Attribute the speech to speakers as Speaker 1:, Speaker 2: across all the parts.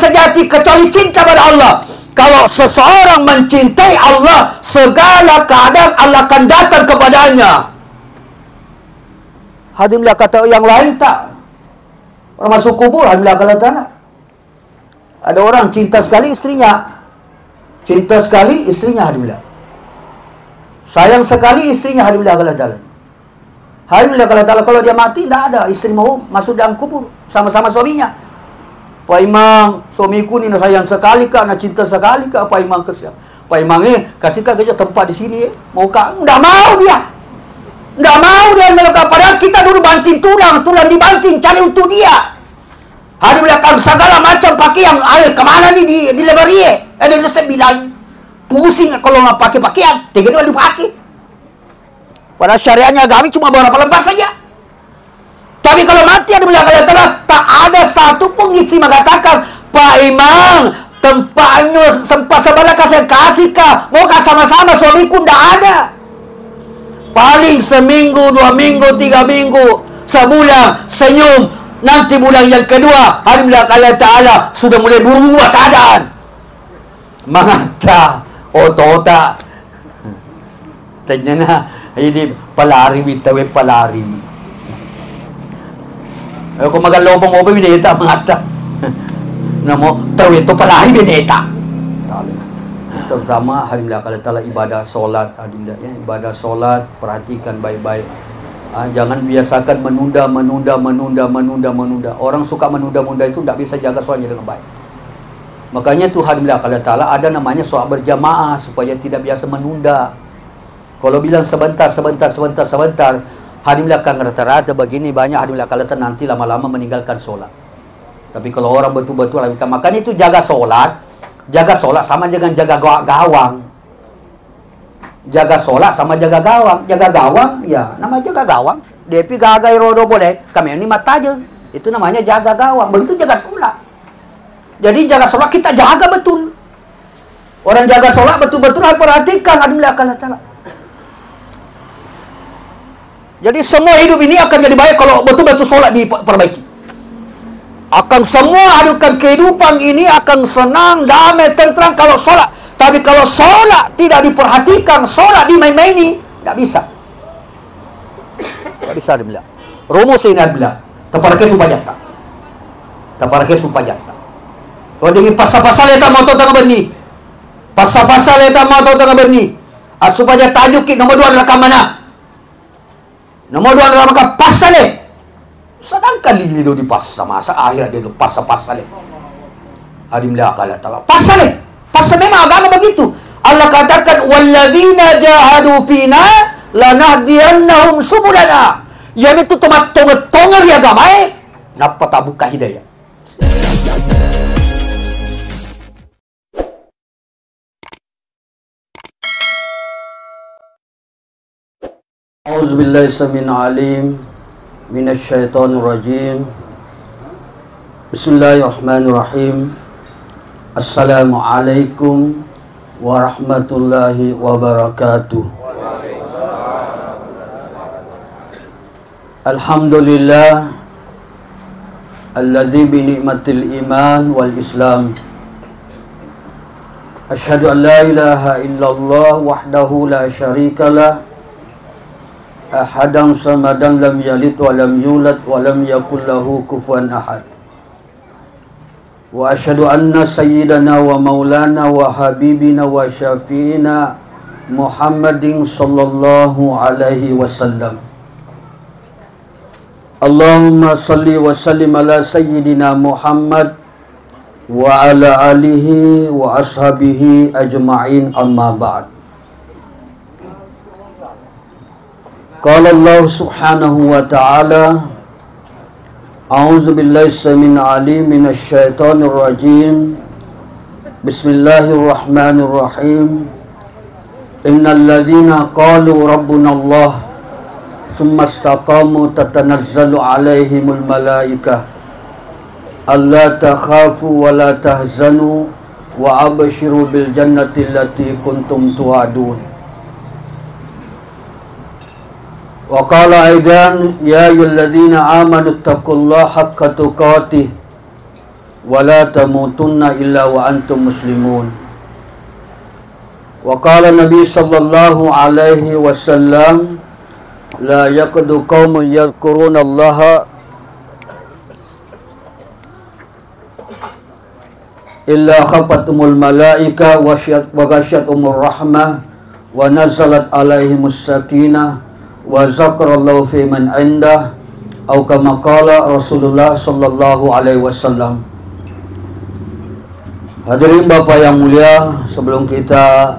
Speaker 1: sejati kecuali cinta pada Allah. Kalau seseorang mencintai Allah, segala keadaan Allah akan datang kepadanya. Alhamdulillah, kata yang lain tak. Orang masuk kubur, alhamdulillah kata tak. Ada orang cinta sekali istrinya. Cinta sekali istrinya, alhamdulillah. Sayang sekali istrinya, alhamdulillah kata tak. Alhamdulillah kalau dia mati, tidak ada istri mau masuk dalam kubur sama-sama suaminya. Pak Imam, suamiku ni nak sayang sekali kak, nak cinta sekali kak. Pak Imam kesian. Pak Imam kasihkan kerja tempat di sini. Mau kak? Tidak mau dia. Tidak mau dia melekat. Padahal kita dulu banting tulang dibanting cari untuk dia. Hari belakang segala macam pakaian. Kemana ni di lebarie? Ada saya bilang pusing kalau nak pakai pakaian. Tiga dua dipakai. Padahal syariatnya agama cuma beberapa lembar saja. Tapi kalau mati ada belakang Allah, tak ada satu pun isi mengatakan, Pak Imam, tempatnya sempat sebelah saya kasih kah? Mau kah sama-sama suamiku? Tidak ada. Paling seminggu, 2 minggu, 3 minggu, sebulan, senyum. Nanti bulan yang kedua, hari belakang Allah Ta'ala sudah mulai berubah keadaan. Mengata, otak. Tanya ini palari bitawe palari. Kung magalobong mo bineta mengata. Namo tawe itu palari bineta. Terutama hari belakang Allah ibadah solat, adillah ya, ibadah solat perhatikan baik-baik. Jangan biasakan menunda. Orang suka menunda-nunda itu tidak bisa jaga solatnya dengan baik. Makanya Tuhan belakang Allah ada namanya solat berjamaah supaya tidak biasa menunda. Kalau bilang sebentar, hari belakang rata-rata begini banyak hari belakang nanti lama-lama meninggalkan solat. Tapi kalau orang betul-betul, makanya itu jaga solat sama dengan jaga gawang. Jaga solat sama jaga gawang. Jaga gawang, ya nama jaga gawang. Depi gagai rodo boleh, kami ini mata aja. Itu namanya jaga gawang. Begitu jaga solat. Jadi jaga solat kita jaga betul. Orang jaga solat betul-betul harus perhatikan hari belakang Allah. Jadi semua hidup ini akan jadi baik kalau betul-betul solat diperbaiki. Akan semua adukan kehidupan ini akan senang, damai, tentram kalau solat. Tapi kalau solat tidak diperhatikan, solat dimain-maini, tidak bisa. Tidak bisa dibilang. Rumus ini adalah terpakai sumpah jata. Kalau dengan pasal-pasal yang tak mau tahu tengah berni. Pasal-pasal yang tak mau tahu tengah berni. Supaya tajuk nomor 2 adalah mana? Nomor 2 adalah maka pasal sedangkan dia di pasal masa akhir dia pasal hari belakang Allah pasal memang agama begitu. Allah katakan walladzina jahadu fina lanahdiyannahum subulana. Yang itu tomat-tonger ya agama napa tak buka hidayah. A'udzubillahi samil alim minasyaitonir rajim. Bismillahirrahmanirrahim. Assalamualaikum warahmatullahi wabarakatuh. Alhamdulillah alladzi bi ni'matil iman wal islam. Asyhadu an la ilaha illallah wahdahu la syarikalah. Ahadan samadan lam yalid wa lam yulad wa lam yakul lahu kufuwan ahad. Wa asyhadu anna sayyidana wa maulana wa habibina wa syafi'ina Muhammadin sallallahu alaihi wasallam. Allahumma salli wa sallim ala sayyidina Muhammad wa ala alihi wa ashabihi ajma'in amma ba'd. Qala Allah subhanahu wa ta'ala A'udzu billahi samil alim minasy syaithanir rajim. Bismillahirrahmanirrahim. Innal ladzina qalu rabbuna Allah tsumma istaqamu tatanazzalu 'alaihimul malaikah alla takhafu wa la tahzanu wa abshiru bil jannati allati kuntum tu'adun. Wa qala aidan ya ayyuhalladzina amanu taqullaha haqqa tuqatih ولا تموتن إلا وأنتم مسلمون. وقال النبي صلى الله عليه وسلم لا يقعد قوم يذكرون الله إلا خفتهم الملائكة وغشيتهم الرحمة ونزلت عليهم السكينة وذكر الله في من عنده atau kama qala Rasulullah sallallahu alaihi wasallam. Hadirin Bapak yang mulia, sebelum kita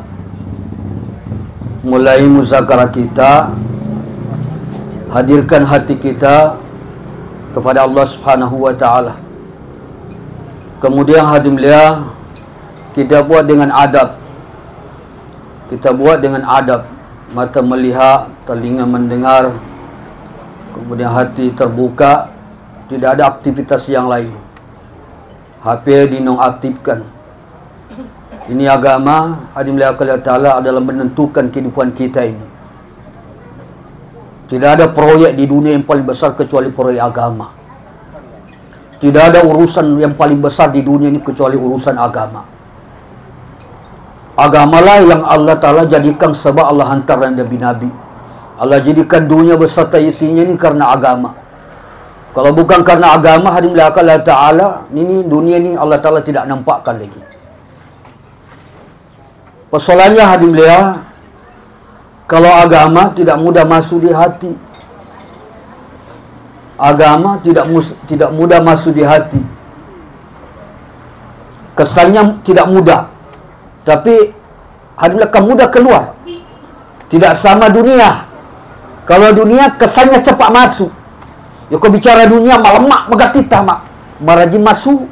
Speaker 1: mulai muzakarah kita, hadirkan hati kita kepada Allah Subhanahu wa taala. Kemudian hadirin mulia, kita buat dengan adab. Kita buat dengan adab. Mata melihat, telinga mendengar, kemudian hati terbuka, tidak ada aktivitas yang lain. HP dinonaktifkan. Ini agama, hadirin Allah Ta'ala, adalah menentukan kehidupan kita ini. Tidak ada proyek di dunia yang paling besar kecuali proyek agama. Tidak ada urusan yang paling besar di dunia ini kecuali urusan agama. Agamalah yang Allah Ta'ala jadikan sebab Allah hantar Nabi-Nabi. Allah jadikan dunia beserta isinya ini karena agama. Kalau bukan karena agama, hadirin Allah Ta'ala, ini dunia ini Allah Ta'ala tidak nampakkan lagi. Persoalannya hadirin, kalau agama tidak mudah masuk di hati. Agama tidak mudah masuk di hati. Kesannya tidak mudah, tapi hadirin akan mudah keluar. Tidak sama dunia. Kalau dunia kesannya cepat masuk. Ya kau bicara dunia malemak megatita mak marajin masuk.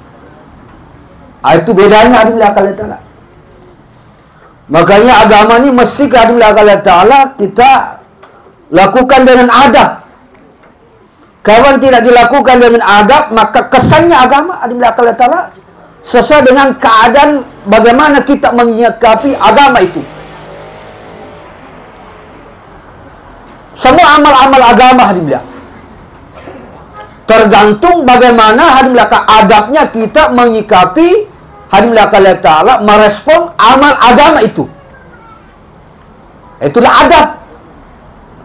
Speaker 1: Itu bedanya hadirin Allah Ta'ala. Makanya agama ni mesti hadirin Allah Ta'ala kita lakukan dengan adab. Kalau tidak dilakukan dengan adab, maka kesannya agama hadirin Allah Ta'ala sesuai dengan keadaan bagaimana kita menyikapi agama itu. Semua amal-amal agama hadirin tergantung bagaimana hadirin adabnya kita menyikapi hadirin Allah Ta'ala merespon amal agama itu. Itulah adab.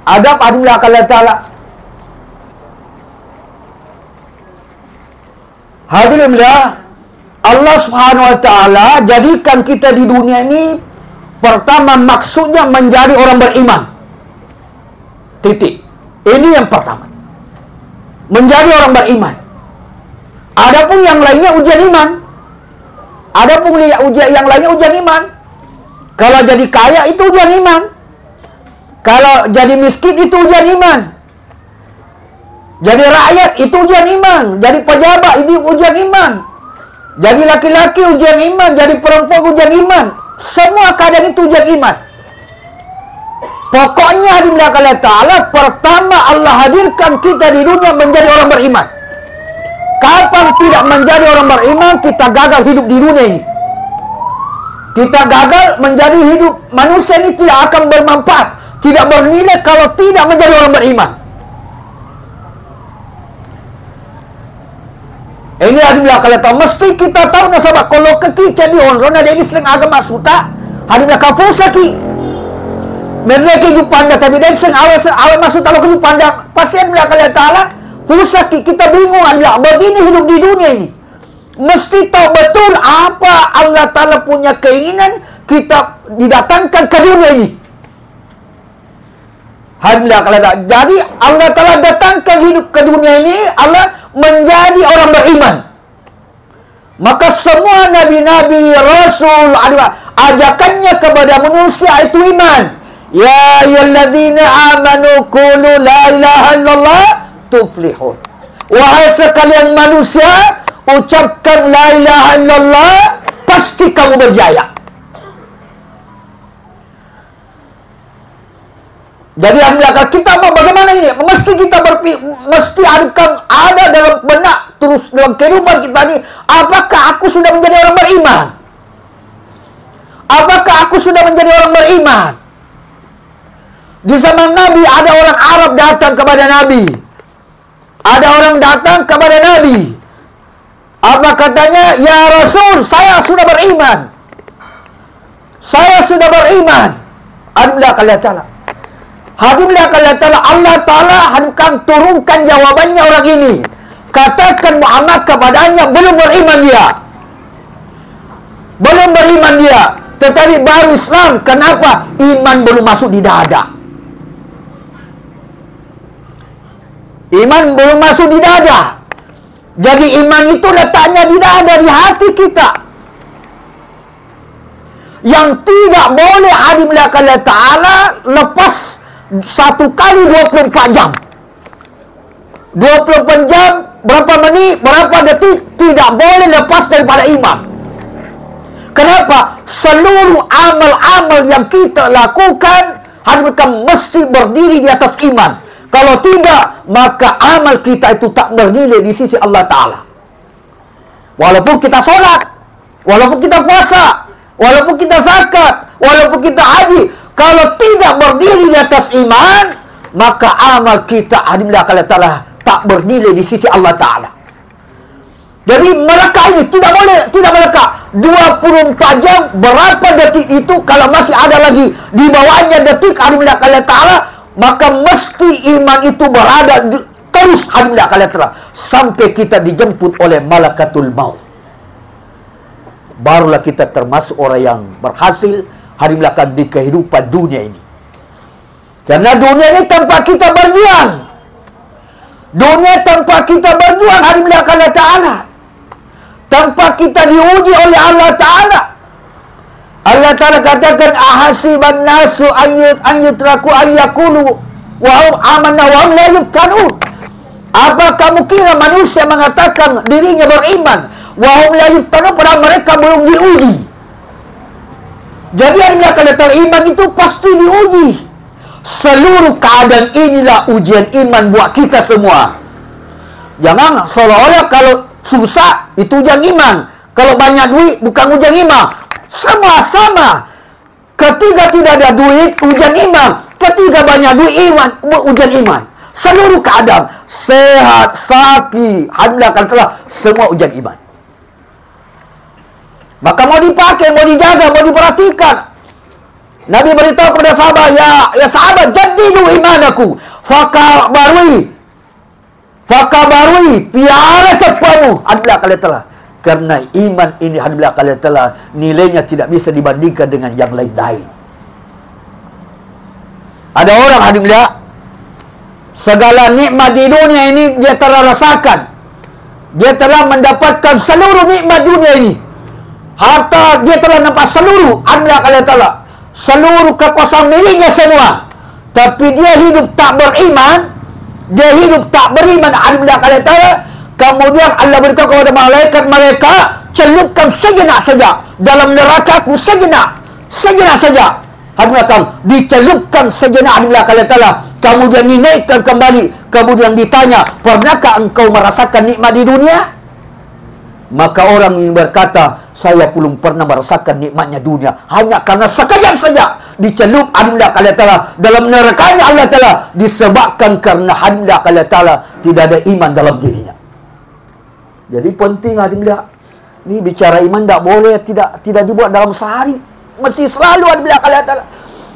Speaker 1: Adab hadirin Allah Ta'ala. Hadirin Allah Subhanahu wa Ta'ala jadikan kita di dunia ini, pertama maksudnya menjadi orang beriman. Titik. Ini yang pertama. Menjadi orang beriman. Adapun yang lainnya ujian iman. Adapun yang lainnya ujian iman. Kalau jadi kaya itu ujian iman. Kalau jadi miskin itu ujian iman. Jadi rakyat itu ujian iman. Jadi pejabat itu ujian iman. Jadi laki-laki ujian iman. Jadi perempuan ujian iman. Semua keadaan itu ujian iman. Pokoknya hadirin Allah Ta'ala, pertama Allah hadirkan kita di dunia menjadi orang beriman. Kapan tidak menjadi orang beriman, kita gagal hidup di dunia ini. Kita gagal menjadi hidup. Manusia ini tidak akan bermanfaat, tidak bernilai kalau tidak menjadi orang beriman. Ini hadirin Allah Ta'ala, mesti kita tahu nasabah. Kalau kita di orang ada ini sering agama suta, hadirin kafusa ki. Mereka kehidupan dah, tapi dia seng awal masuk kalau kehidupan dah pasien belakang Allah Ta'ala pusaki, kita bingung Allah begini hidup di dunia ini. Mesti tahu betul apa Allah Ta'ala punya keinginan kita didatangkan ke dunia ini. Alhamdulillah. Jadi Allah Ta'ala datangkan hidup ke dunia ini, Allah menjadi orang beriman. Maka semua nabi-nabi, rasul, ajakannya kepada manusia itu iman. Ya ayyuhalladzina amanu qulu la ilaha illallah tuflihun. Wahai sekalian manusia, ucapkan la ilaha illallah, pasti kamu berjaya. Jadi alhamdulillah, kita bagaimana ini? Mesti kita mesti ada dalam benak terus dalam kehidupan kita ini. Apakah aku sudah menjadi orang beriman? Apakah aku sudah menjadi orang beriman? Di zaman Nabi ada orang Arab datang kepada Nabi. Ada orang datang kepada Nabi. Apa katanya? Ya Rasul, saya sudah beriman. Saya sudah beriman. Alhamdulillah kalian ta'ala. Alhamdulillah kalian ta'ala. Allah ta'ala akan turunkan jawabannya orang ini. Katakan Muhammad kepadanya, belum beriman dia. Belum beriman dia. Tetapi baru Islam. Kenapa? Iman belum masuk di dada. Iman belum masuk di dada. Jadi iman itu letaknya di dada, di hati kita. Yang tidak boleh dimulakan oleh Ta'ala lepas satu kali 24 jam. 24 jam, berapa menit, berapa detik, tidak boleh lepas daripada iman. Kenapa? Seluruh amal-amal yang kita lakukan mesti berdiri di atas iman. Kalau tidak, maka amal kita itu tak bernilai di sisi Allah Ta'ala. Walaupun kita solat, walaupun kita puasa, walaupun kita zakat, walaupun kita haji, kalau tidak berdiri di atas iman, maka amal kita Allah Ta'ala tak bernilai di sisi Allah Ta'ala. Jadi melekah ini tidak boleh, tidak melekah. 24 jam, berapa detik itu, kalau masih ada lagi di bawahnya detik Allah Ta'ala, maka mesti iman itu berada terus sampai kita dijemput oleh malakatul maut. Barulah kita termasuk orang yang berhasil di kehidupan dunia ini. Karena dunia ini tempat kita berjuang. Dunia tempat kita berjuang Allah Ta'ala. Tempat kita diuji oleh Allah Ta'ala. Allah Ta'ala katakan, ahasiban nasu ayyutraku ayyakulu wa hum amanna wa hum la yuftanun. Apa kamu kira manusia mengatakan dirinya beriman, wa hum la yuftanun, padahal mereka belum diuji. Jadi Allah Ta'ala, iman itu pasti diuji. Seluruh keadaan inilah ujian iman buat kita semua. Jangan seolah-olah kalau susah itu ujian iman, kalau banyak duit bukan ujian iman. Semua sama. Ketika tidak ada duit, ujian iman. Ketika banyak duit, iman, ujian iman. Seluruh keadaan, sehat, sakit, alhamdulillah, semua ujian iman. Maka mau dipakai, mau dijaga, mau diperhatikan. Nabi beritahu kepada sahabat, ya sahabat, jadidu imanaku, fakabarui, piara tepamu, alhamdulillah. Karena iman ini alhamdulillah kalian telah nilainya tidak bisa dibandingkan dengan yang lain-lain. Ada orang alhamdulillah segala nikmat di dunia ini dia telah rasakan. Dia telah mendapatkan seluruh nikmat dunia ini. Harta dia telah nampak seluruh alhamdulillah kalian telah seluruh kekuasaan miliknya semua. Tapi dia hidup tak beriman. Dia hidup tak beriman alhamdulillah kalian telah. Kemudian Allah beritahu kepada malaikat mereka, celupkan sejenak saja dalam neraka-Ku, sejenak saja. Alhamdulillah, dicelupkan sejenak alhamdulillah kalian ta'ala. Kemudian dinaikkan kembali. Kemudian ditanya, pernahkah engkau merasakan nikmat di dunia? Maka orang ini berkata, saya belum pernah merasakan nikmatnya dunia. Hanya karena sekejap saja dicelup alhamdulillah kalian ta'ala dalam nerakanya Allah ta'ala, disebabkan karena alhamdulillah kalian ta'ala tidak ada iman dalam dirinya. Jadi penting alhamdulillah. Ni bicara iman tak boleh tidak dibuat dalam sehari. Mesti selalu alhamdulillah kalian ta'ala.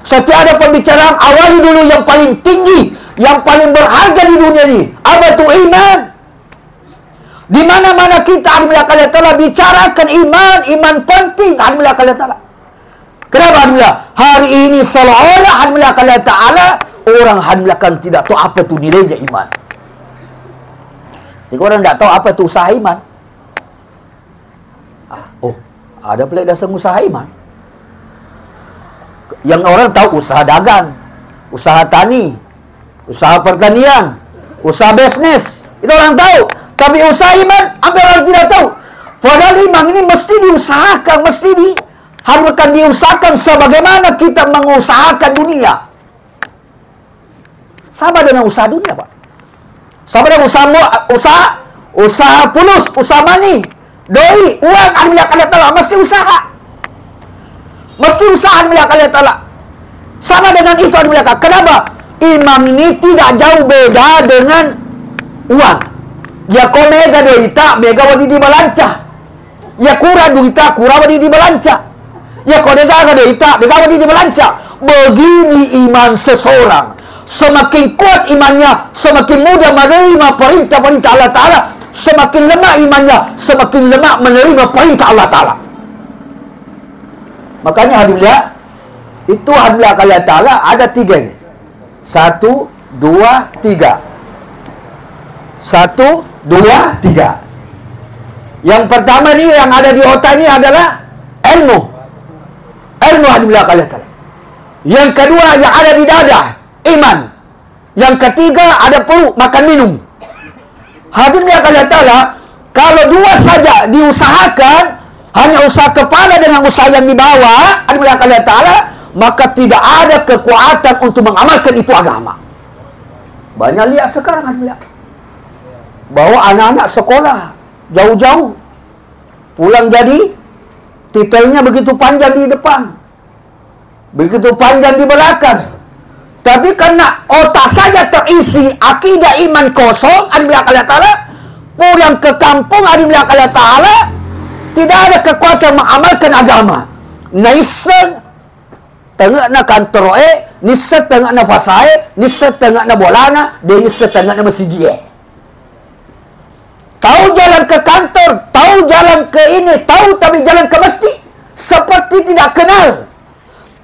Speaker 1: Setiap ada pembicaraan, awali dulu yang paling tinggi, yang paling berharga di dunia ni. Apa tu iman? Di mana-mana kita alhamdulillah kalian ta'ala bicarakan iman penting alhamdulillah kalian ta'ala. Kenapa alhamdulillah? Hari ini seolah-olah alhamdulillah kalian ta'ala orang alhamdulillah kan tidak tahu apa tu nilainya iman. Sehingga orang tak tahu apa tu usaha iman. Ada pula dasar usaha iman. Yang orang tahu usaha dagang, usaha tani, usaha pertanian, usaha bisnis. Itu orang tahu. Tapi usaha iman, hampir orang tidak tahu. Padahal iman ini mesti diusahakan, haruskan diusahakan sebagaimana kita mengusahakan dunia. Sama dengan usaha dunia, Pak. Sama dengan usaha fulus, usaha mani, doi, uang, alhamdulillah kalian ta'ala, mesti usaha. Mesti usaha alhamdulillah kalian ta'ala. Sama dengan itu alhamdulillah. Kenapa? Iman ini tidak jauh beda dengan uang. Ya ko mega doita, mega wadi di balanca. Ya kura doita, kura wadi di balanca. Ya ko dega doita, dega wadi di balanca. Begini iman seseorang. Semakin kuat imannya, semakin mudah menerima perintah-perintah Allah Ta'ala. Semakin lemah imannya, semakin lemah menerima perintah Allah Ta'ala. Makanya alhamdulillah, itu alhamdulillah Allah Ta'ala ada 3 ni. 1, 2, 3. 1, 2, 3. Yang pertama ni yang ada di otak ni adalah ilmu. Ilmu alhamdulillah Allah Ta'ala. Yang kedua yang ada di dada, iman. Yang ketiga ada perut, makan minum. Alhamdulillah Allah Ta'ala, kalau 2 saja diusahakan, hanya usaha kepala dengan usaha yang di bawah, alhamdulillah Allah Ta'ala, maka tidak ada kekuatan untuk mengamalkan itu agama. Banyak lihat sekarang alhamdulillah, bawa anak-anak sekolah jauh-jauh, pulang jadi titelnya begitu panjang di depan, begitu panjang di belakang. Tapi karena otak saja terisi akidah iman kosong, alhamdulillah Allah Ta'ala, pulang ke kampung, alhamdulillah Allah Ta'ala, tidak ada kekuatan mengamalkan agama. Naisen tengah na kantor nisa tengah na fasai, nisa tengah na bolana, dia nisa tengah na masjid. Tahu jalan ke kantor, tahu jalan ke ini, tahu tapi jalan ke masjid seperti tidak kenal.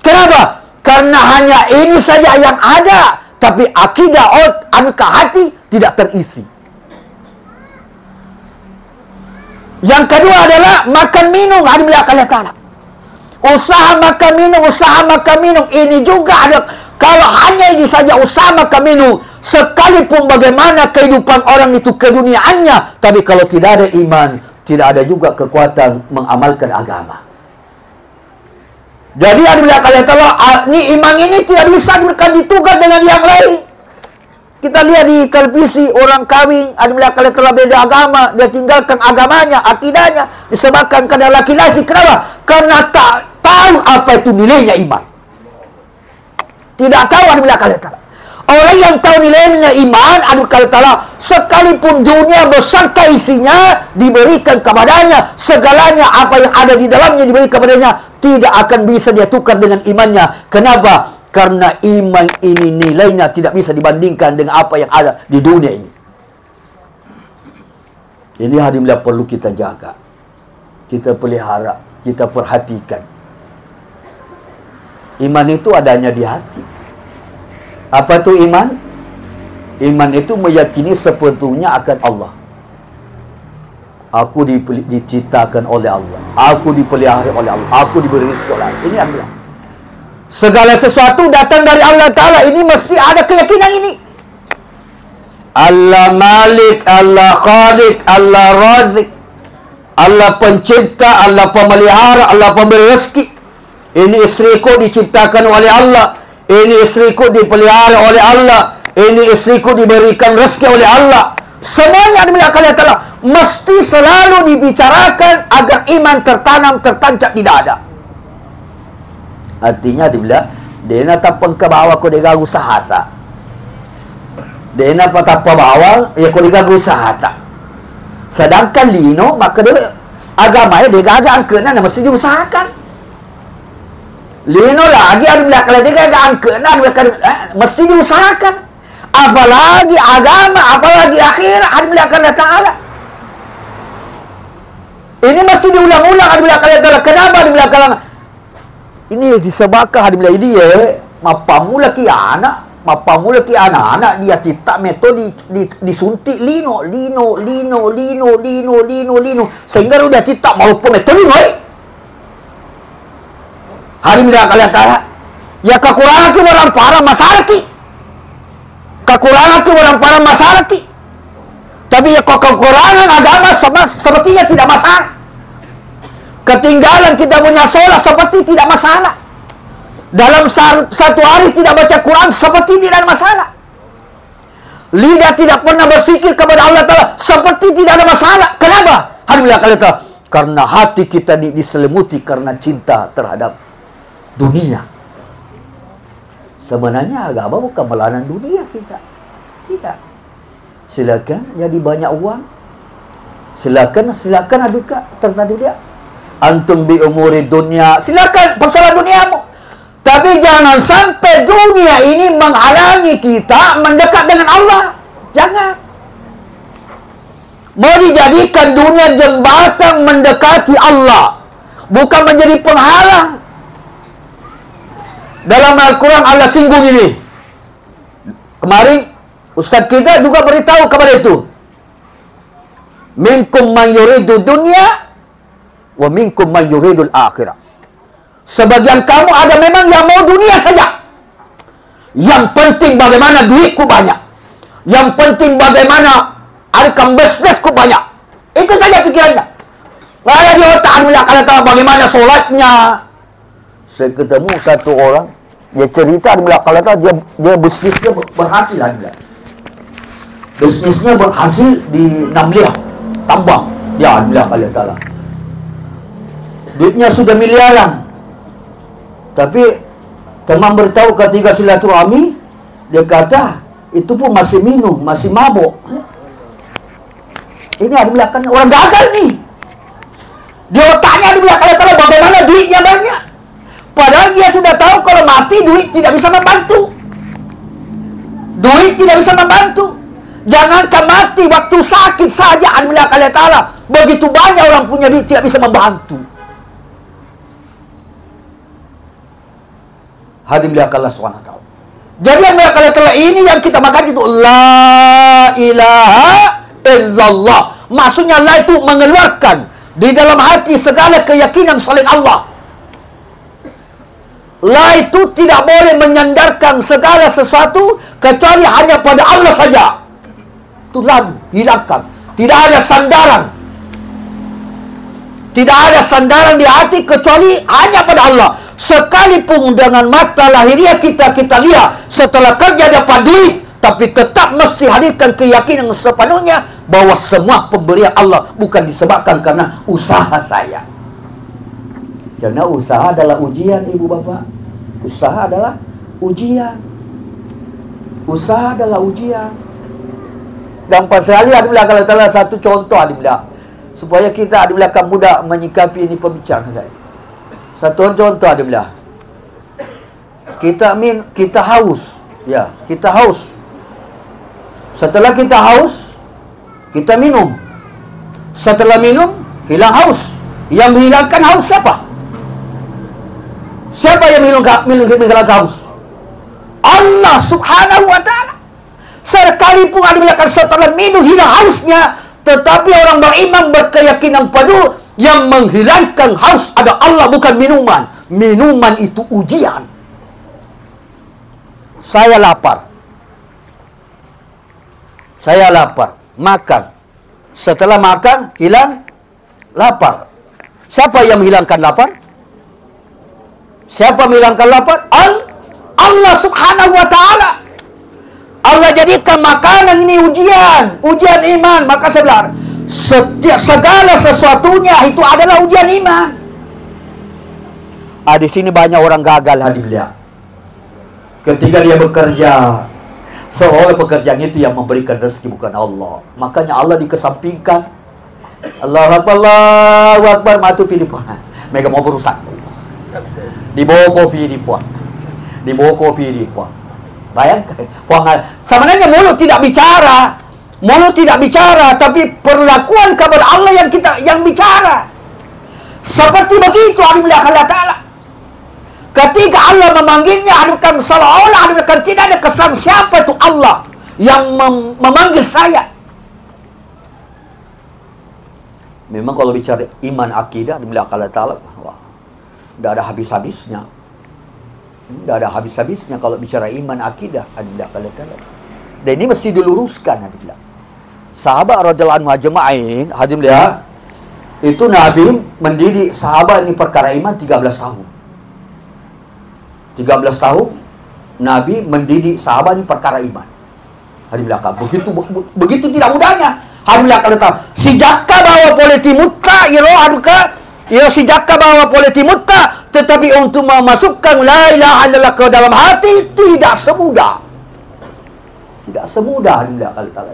Speaker 1: Kenapa? Karena hanya ini saja yang ada, tapi akidah hati tidak terisi. Yang kedua adalah makan minum, alhamdulillah Allah Ta'ala. Usaha makan minum, ini juga ada. Kalau hanya ini saja usaha makan minum, sekalipun bagaimana kehidupan orang itu keduniaannya, tapi kalau tidak ada iman, tidak ada juga kekuatan mengamalkan agama. Jadi alhamdulillah Allah Ta'ala, ini iman ini tidak bisa ditukar dengan yang lain. Kita lihat di televisi orang kawin, alhamdulillah kalau telah beda agama, dia tinggalkan agamanya, akidahnya, disebabkan karena laki-laki. Kenapa? Karena tak tahu apa itu nilainya iman. Tidak tahu alhamdulillah kalau orang yang tahu nilainya iman, alhamdulillah kalau sekalipun dunia beserta isinya diberikan kepadanya, segalanya apa yang ada di dalamnya diberikan kepadanya, tidak akan bisa dia tukar dengan imannya. Kenapa? Karena iman ini nilainya tidak bisa dibandingkan dengan apa yang ada di dunia ini. Ini alhamdulillah perlu kita jaga, kita pelihara, kita perhatikan. Iman itu adanya di hati. Apa itu iman? Iman itu meyakini sepenuhnya akan Allah. Aku diciptakan oleh Allah, aku dipelihara oleh Allah, aku diberi rezeki oleh Allah. Ini alhamdulillah. Segala sesuatu datang dari Allah Ta'ala. Ini mesti ada keyakinan ini. Allah Malik, Allah Khalik, Allah Razik, Allah pencipta, Allah pemelihara, Allah pemberi rezeki. Ini istriku diciptakan oleh Allah, ini istriku dipelihara oleh Allah, ini istriku diberikan rezeki oleh Allah. Semuanya demi Allah Ta'ala mesti selalu dibicarakan agar iman tertanam, tertancap di dada. Artinya dia nak tapon ke bawah ko dia usaha tak. Dia nak patapa bawah ya ko dia usaha tak. Sedangkan lino maka dia agama dia agak angkena mesti diusahakan. Lino lagi ada kalau dia agak angkena mesti diusahakan. Apalagi agama, apalagi akhirat alhamdulillah Allah Ta'ala. Ini mesti diulang-ulang alhamdulillah Allah Ta'ala. Kenapa alhamdulillah Allah? Ini disebabkan alhamdulillah dia mapamu laki anak dia tidak metode disuntik lino sehingga dia tidak mau pun metode lino. Alhamdulillah kalian tahu ya kekurangan ki orang para masalah ki. Kekurangan ki orang para masalah ki. Tapi ya kekurangan agama sepertinya tidak masalah. Ketinggalan kita punya sholat seperti tidak masalah. Dalam satu hari tidak baca Quran seperti tidak ada masalah. Lidah tidak pernah berfikir kepada Allah Ta'ala seperti tidak ada masalah. Kenapa? Alhamdulillah kata karena hati kita diselimuti karena cinta terhadap dunia. Sebenarnya agama bukan melarang dunia kita. Tidak. silakan jadi banyak uang. Silakan adukan tertentu dia. Antum bi umuri dunia, silakan persoalan duniamu. Tapi jangan sampai dunia ini menghalangi kita mendekat dengan Allah. Jangan. Mau dijadikan dunia jembatan mendekati Allah, bukan menjadi penghalang. Dalam Al-Quran Allah singgung ini. Kemarin Ustaz kita juga beritahu kepada itu. Minkum man yuridu dunya wa minkum man yuridul akhirah. Sebagian kamu ada memang yang mau dunia saja. Yang penting bagaimana duitku banyak. Yang penting bagaimana arkam bisnisku banyak. Itu saja pikirannya. Ada di otak anda kalau tahu bagaimana solatnya. Saya ketemu satu orang, dia cerita di belakang kata dia bisnisnya berhasil anda. Bisnisnya berhasil di Namliah, tambang. Ya, di belakang kata. Duitnya sudah miliaran. Tapi teman beritahu ketika silaturahmi, dia kata itu pun masih minum, masih mabuk. Ini ada belakang orang gagal nih. Di otaknya di belakang kata bagaimana duitnya banyak. Padahal dia sudah tahu kalau mati duit tidak bisa membantu. Duit tidak bisa membantu. Jangankan mati, waktu sakit saja Alhamdulillah Ta'ala. Begitu banyak orang punya duit tidak bisa membantu. Hadim lihat Allah SWT. Jadi yang lihat Allah ini yang kita makan itu La ilaha illallah. Maksudnya La itu mengeluarkan di dalam hati segala keyakinan selain Allah. La itu tidak boleh menyandarkan segala sesuatu kecuali hanya pada Allah saja. Itu lalu hilangkan. Tidak ada sandaran. Tidak ada sandaran di hati kecuali hanya pada Allah. Sekalipun dengan mata lahiriah kita lihat setelah kerja dapat duit, tapi tetap mesti hadirkan keyakinan sepenuhnya bahwa semua pemberian Allah bukan disebabkan karena usaha saya. Karena usaha adalah ujian, ibu bapak. Usaha adalah ujian. Usaha adalah ujian. Dan pasal ada bilang kalau satu contoh ada bilang supaya kita ada bilang mudah menyikapi ini pembicaraan saya. Satu contoh ada bilang kita haus, ya kita haus. Setelah kita haus, kita minum. Setelah minum, hilang haus. Yang menghilangkan haus siapa? Siapa yang menghilangkan haus? Allah Subhanahu wa Ta'ala. Sekalipun ada bilang setelah minum hilang hausnya, tetapi orang beriman berkeyakinan padu yang menghilangkan haus ada Allah, bukan minuman. Minuman itu ujian. Saya lapar. Makan. Setelah makan, hilang lapar. Siapa yang menghilangkan lapar? Siapa menghilangkan lapar? Allah Subhanahu wa Ta'ala. Allah jadikan makanan ini ujian. Ujian iman. Maka saya bilang, segala sesuatunya itu adalah ujian iman. Di sini banyak orang gagal hadirin. Ketika dia bekerja, seolah pekerjaan itu yang memberikan rezeki, bukan Allah. Makanya Allah dikesampingkan. Allahu Akbar, Allahu Akbar, matu pilipun. Mereka mau berusak. Dibawa kopi di puan. Bayangkan. Sebenarnya mulut tidak bicara. Tapi perlakuan kepada Allah yang bicara. Seperti begitu Allah Ta'ala. Ketika Allah memanggilnya, adukan seolah-olah adukan tidak ada kesan siapa itu Allah yang memanggil saya. Memang kalau bicara iman akidah di belakang Allah Ta'ala, wah, tidak ada habis-habisnya. Tidak ada habis-habisnya kalau bicara iman akidah di belakang Allah Ta'ala. Dan ini mesti diluruskan hadirin. Sahabat radhiyallahu anhu ajma'in, hadirin lihat, itu Nabi mendidik sahabat ini perkara iman 13 tahun. 13 tahun Nabi mendidik sahabat ini perkara iman. Hadirin belakang. Begitu tidak mudahnya. Hadirin belakang kata, sijakka bawa politi mutta iro aduka, iro sijakka bawa politi mutta, tetapi untuk memasukkan la ilaha illallah ke dalam hati tidak semudah. Tidak semudah hadirin belakang kata.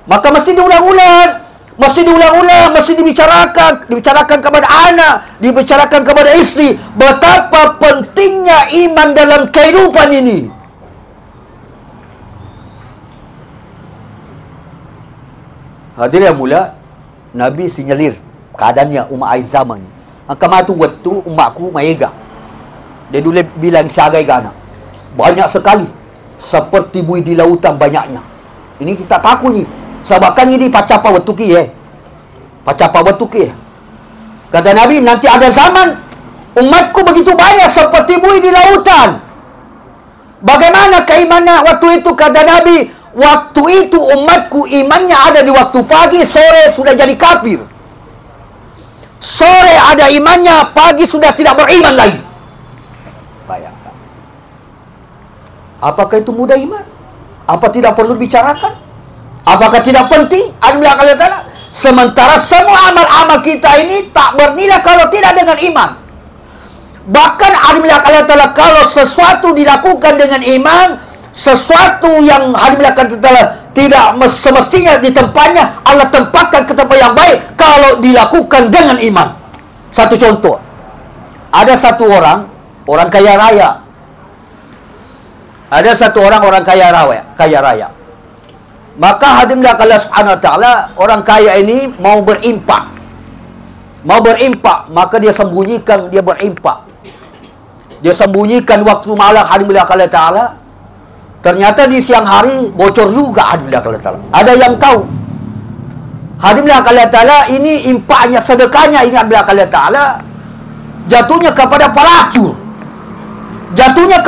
Speaker 1: Maka mesti diulang-ulang. Mesti diulang-ulang, mesti dibicarakan kepada anak, dibicarakan kepada isteri, betapa pentingnya iman dalam kehidupan ini. Hadirin yang mulia, Nabi sinyalir keadaannya umat akhir zaman. Kamatu waktu umatku maega. Dia dulu bilang seagai gana. Banyak sekali. Seperti buih di lautan banyaknya. Ini kita takut ni. Sebabkan ini pacapa wetuki Pacapa wetuki. Kata Nabi, nanti ada zaman umatku begitu banyak seperti buih di lautan. Bagaimana keimanan waktu itu? Kata Nabi, waktu itu umatku imannya ada di waktu pagi, sore sudah jadi kafir. Sore ada imannya, pagi sudah tidak beriman lagi. Bayangkan. Apakah itu mudah iman? Apa tidak perlu dibicarakan? Apakah tidak penting? Alhamdulillah Ta'ala. Sementara semua amal-amal kita ini tak bernilai kalau tidak dengan iman. Bahkan Alhamdulillah Ta'ala, kalau sesuatu dilakukan dengan iman, sesuatu yang Alhamdulillah Ta'ala tidak semestinya di tempatnya, Allah tempatkan ke tempat yang baik kalau dilakukan dengan iman. Satu contoh. Ada satu orang kaya raya. Ada satu orang kaya raya. Maka hadirinlah Allah Subhanahu wa taala, orang kaya ini mau berimpak. Maka dia sembunyikan dia berimpak. Dia sembunyikan waktu malam hadirinlah Allah taala. Ternyata di siang hari bocor juga hadirinlah Allah taala. Ada yang tahu. Hadirinlah Allah taala, ini impaknya, sedekahnya ini hadirinlah Allah taala jatuhnya kepada pelacur. Hadirinlah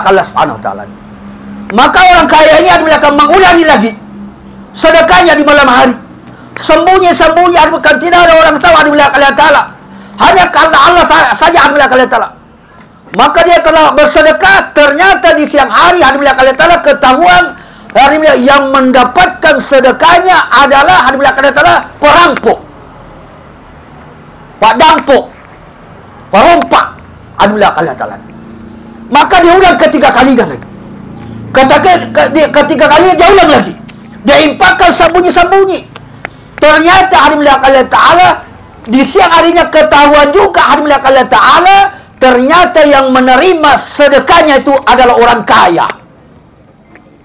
Speaker 1: Allah Subhanahu wa taala. Maka orang kaya ini akan mengulangi lagi sedekahnya di malam hari. Sembunyi-sembunyi, bukan tidak ada orang tahu Alhamdulillah Ta'ala. Hanya karena Allah saja Alhamdulillah Ta'ala. Maka dia telah bersedekah, ternyata di siang hari Alhamdulillah Ta'ala ketahuan Alhamdulillah yang mendapatkan sedekahnya adalah Alhamdulillah Ta'ala perampok. Pak Dampok. Perompak Alhamdulillah Ta'ala. Maka dia ulang ketiga kali lagi. Ketiga kalinya dia ulang lagi. Dia impakkan sembunyi-sembunyi. Ternyata Alhamdulillah Ta'ala di siang harinya ketahuan juga Alhamdulillah Ta'ala, ternyata yang menerima sedekahnya itu adalah orang kaya.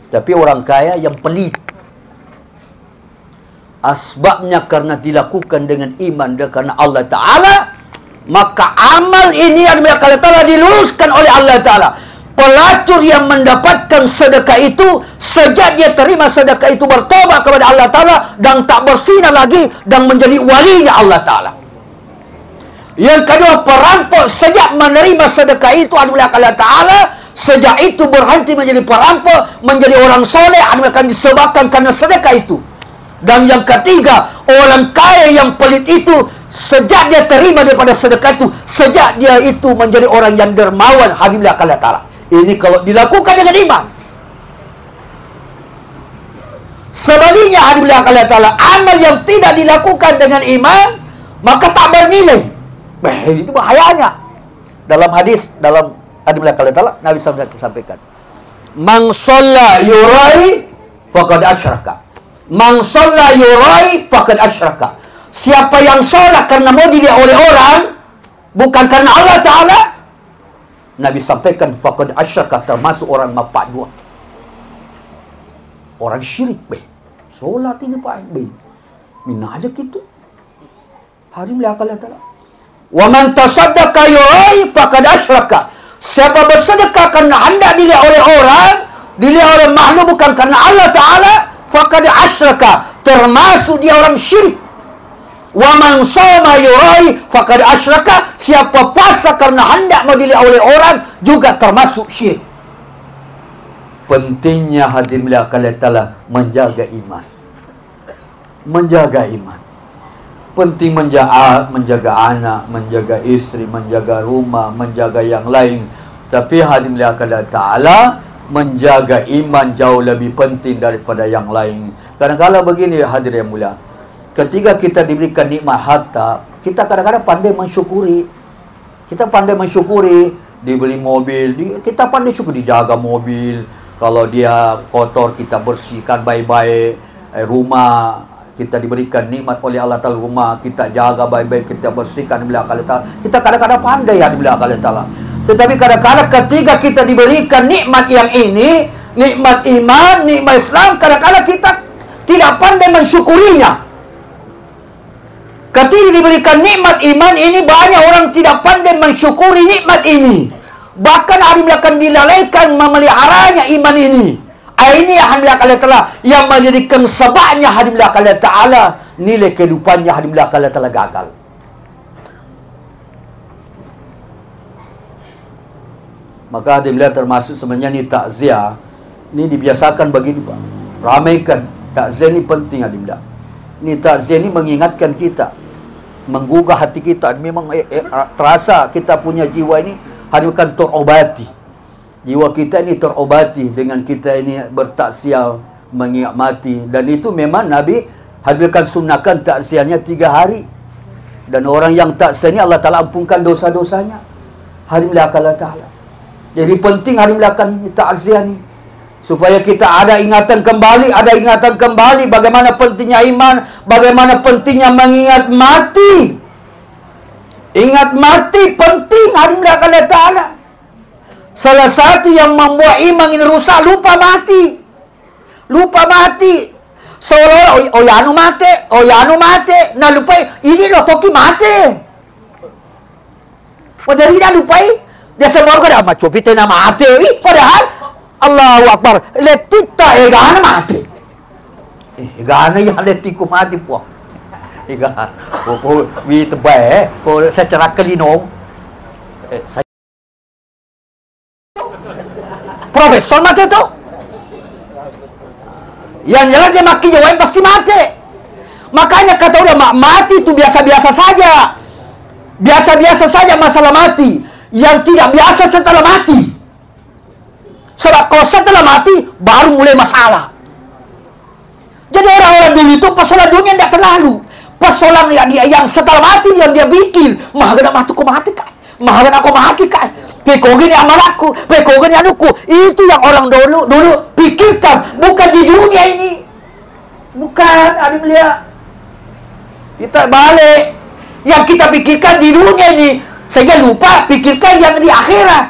Speaker 1: Tapi orang kaya yang pelit. Asbabnya karena dilakukan dengan iman dan karena Allah Ta'ala, maka amal ini Alhamdulillah Ta'ala diluruskan oleh Allah Ta'ala. Pelacur yang mendapatkan sedekah itu, sejak dia terima sedekah itu, bertobat kepada Allah Ta'ala dan tak bersinar lagi dan menjadi walinya Allah Ta'ala. Yang kedua, perampok sejak menerima sedekah itu Alhamdulillah Allah Ta'ala, sejak itu berhenti menjadi perampok, menjadi orang soleh, akan disebabkan karena sedekah itu. Dan yang ketiga, orang kaya yang pelit itu, sejak dia terima daripada sedekah itu, sejak dia itu menjadi orang yang dermawan, Alhamdulillah Allah Ta'ala. Ini kalau dilakukan dengan iman. Sebaliknya Alhamdulillah Allah Ta'ala, amal yang tidak dilakukan dengan iman, maka tak bernilai. Itu bahayanya. Dalam hadis, dalam Alhamdulillah Allah Ta'ala, Nabi SAW sampaikan, Man shalla yurai faqad asyraka. Man shalla yurai faqad asyraka. Siapa yang sholat karena mau dilihat oleh orang, bukan karena Allah Ta'ala, Nabi sampaikan faqad asyraka, termasuk orang mapak dua. Orang syirik solat ini Pak mina aja gitu. Hari Allah Ta'ala. Wa man tasaddaqa yurai faqad asyraka. Siapa bersedekah karena hendak dilihat oleh orang, dilihat oleh makhluk bukan karena Allah Ta'ala, faqad asyraka, termasuk dia orang syirik. Wa man shoma yurai faqad asyraka. Siapa puasa karena hendak mau dilihat oleh orang juga termasuk syirik. Pentingnya hadirin Allah Ta'ala menjaga iman. Menjaga iman. Penting menjaga anak, menjaga istri, menjaga rumah, menjaga yang lain. Tapi hadirin Allah Ta'ala, menjaga iman jauh lebih penting daripada yang lain. Kadang-kadang begini hadirin yang mulia, ketika kita diberikan nikmat harta, kita kadang-kadang pandai mensyukuri. Kita pandai mensyukuri, dibeli mobil, kita pandai syukur, dijaga mobil, Kalau dia kotor, kita bersihkan baik-baik. Rumah kita diberikan nikmat oleh Allah Ta'ala, rumah kita jaga baik-baik, kita bersihkan di belakang Allah Ta'ala. Kita kadang-kadang pandai di belakang Allah Ta'ala. Tetapi kadang-kadang ketika kita diberikan nikmat yang ini, nikmat iman, nikmat Islam, kadang-kadang kita tidak pandai mensyukurinya. Ketika diberikan nikmat iman ini, banyak orang tidak pandai mensyukuri nikmat ini. Bahkan hari belakang dilalaikan memeliharanya iman ini. Ini yang belakang Allah Ta'ala yang menjadikan sebabnya hari belakang Allah Ta'ala nilai kehidupannya hari belakang Allah Ta'ala gagal. Maka dia bilang termasuk sebenarnya ni takziah. Ini dibiasakan begini Pak. Ramaikan. Takziah ni penting adim dah. Ni takziah ni mengingatkan kita, menggugah hati kita. Memang terasa kita punya jiwa ini hari bukan terobati. Jiwa kita ini terobati dengan kita ini bertakziah, mengingat mati. Dan itu memang Nabi hadirkan sunnahkan takziahnya 3 hari. Dan orang yang takziah ini Allah Ta'ala ampunkan dosa-dosanya hari belakang Allah Ta'ala. Jadi penting hari belakang ini takziah ni, supaya kita ada ingatan kembali bagaimana pentingnya iman, bagaimana pentingnya mengingat mati. Ingat mati penting hari belakang Allah Ta'ala. Salah satu yang membuat iman ini rusak, lupa mati. Lupa mati. Seolah-olah, oh ya anu mati. Nah lupa, ini loh toki mati. Padahal dia lupai. Dia semua orang amat coba kita nak mati. Padahal Allahu Akbar. Letita egana mati. Egana yang letiku mati puak. Egana. Kau wi terbaik. Kau secara kelinong. Profesor mati tu. Yang jelas dia maki jawab pasti mati. Makanya kata ulama, mati itu biasa-biasa saja. Biasa-biasa saja masalah mati. Yang tidak biasa setelah mati. Sebab kalau setelah mati baru mulai masalah. Jadi orang-orang dulu itu persoalan dunia tidak terlalu. Persoalan yang setelah mati yang dia bikin, mahagan aku mati kan? Mahagan aku mati kan? Pekogin amal aku, pekogin anuku. Itu yang orang dulu pikirkan, bukan di dunia ini. Bukan, adik melihat. Kita balik. Yang kita pikirkan di dunia ini, saya lupa pikirkan yang di akhirat.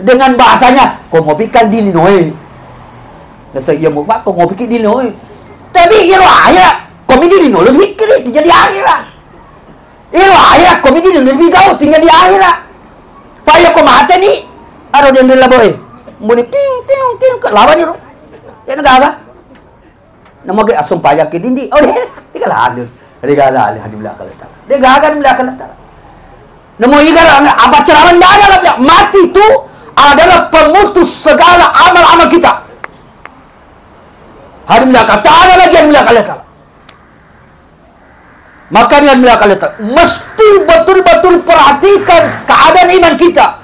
Speaker 1: Dengan bahasanya, kau mau pikirkan di Linoe. Dan saya mau kau mau pikir di Linoe. Tapi ia akhirat, kau mikir di Linoe, pikir tinggal di akhirat. Ia akhirat, kau mikir di Linoe, kau tinggal di akhirat. Payah kau mati ni, ada yang dia boy. Muni ting lawan ni. Ya negara. Nama ke asum payah ke dindi. Oh dia tinggal ada. Dia gagal di belakang letak. Dia gagal di belakang letak. Nama igara apa cerawan dah ada mati itu adalah pemutus segala amal-amal kita. Hari belakang tak ada lagi yang belakang letak. Makanya mesti betul-betul perhatikan keadaan iman kita.